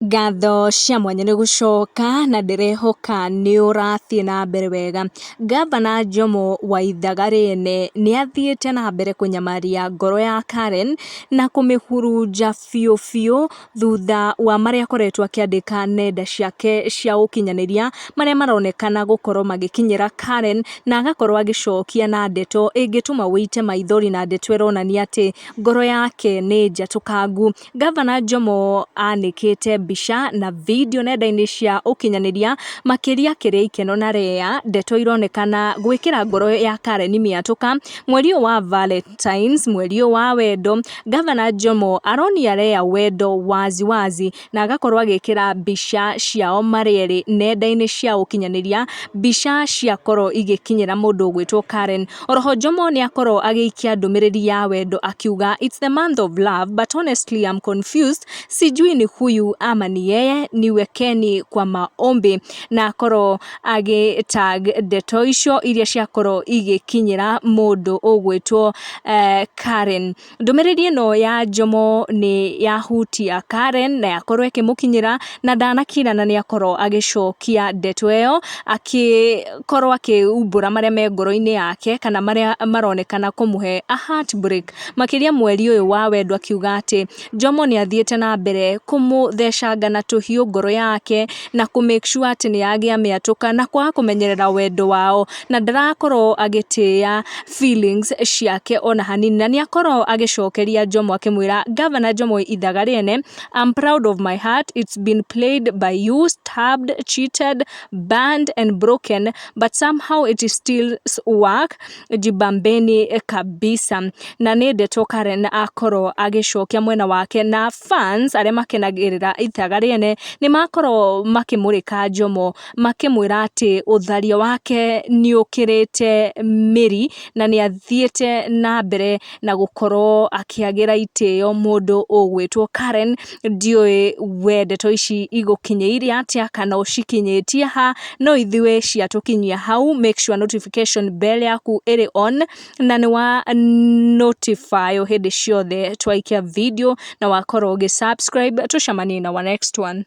Ngatho cia mwanya nĩ gũcoka na ndĩrehoka nĩ ũrathiĩ na mbere wega. Gavana Jomo wa Ithaga RIENE nĩ athiĩte na mbere kũnyamaria ngoro ya Karen na kũmĩhurunja biũ biũ thutha wa marĩa akoretwo akĩandĩka nenda ciake cia ũkinyanĩria marĩa maronekana gũkorwo magĩkinyĩra Karen, na agakorwo agĩcokia na ndeto ĩngĩtũma wũite maithori na ndeto ĩronania atĩ ngoro yake nĩ njatũkangu. Gavana Jomo anĩkĩte mbica na video nenda-inĩ cia ũkinyanĩria makĩria kĩrĩa ikeno na REAH, ndeto ironekana gwĩkĩra ngoro ya Karen mĩatũka. Mweri ũyũ wa Valentines, mweri ũyũ wa wendo, Gavana Jomo aronia REAH wendo wazi wazi na agakorwo agĩkĩra mbica ciao marĩ erĩ nenda-inĩ cia ũkinyanĩria, mbica ciakorwo igĩkinyĩra mũndũ ũgwĩtwo Karen. Oroho Jomo nĩ akorwo agĩikia ndũmĩrĩri ya wendo akiuga it's the month of love but honestly I'm confused, sijui ni huyu ama ni yeye, niwekeni kwa maombi, na akorwo agĩtag ndeto icio iria ciakorwo igĩkinyĩra mũndũ ũgwĩtwo Karen. Ndũmĩrĩri ĩno ya Jomo nĩ yahutia Karen na yakorwo ĩkĩmũkinyĩra na ndanakira na nĩ akorwo agĩcokia ndeto ĩyo, akĩkorwo akĩumbũra marĩa me ngoro-inĩ yake kana marĩa maronekana kũmũhe a heartbreak. Makĩria mweri ũyũ wa wendo akiuga atĩ Jomo nĩ athiĩte na mbere kũmũthecanga na tũhiũ ngoro yake na make sure atĩ nĩ yagĩa mĩatũka na kwaga kũmenyerera wendo wao, na ndarakorwo agĩtĩa feelings ciake ona hanini, na nĩ akorwo agĩcokeria Jomo akĩmwĩra Governor Jomo Ithaga RIENE, I'm proud of my heart, it's been played by you, stabbed, cheated, burned and broken but somehow it is still work, jibambeni kabisa. Na nĩ ndeto Karen akorwo agĩcokia mwena wake, na fans arĩa makenagĩrĩra Ithaga RIENE nĩ makorwo makĩmũrĩka Jomo makĩmwĩra atĩ ũtharia wake nĩ ũkĩrĩte mĩri na nĩ athiĩte na mbere na gũkorwo akĩagĩra itĩo mũndũ ũgwĩtwo Karen. Ndiũĩ we ndeto ici igũkinyĩire atĩa kana ũcikinyĩtie ha, no ithuĩ ciatũkinyia hau. Make sure notification bell yaku ĩrĩ on na nĩ wa notify hĩndĩ ciothe twaikia video na wakorwo ũgĩ subscribe. Tucemanie na wa next one.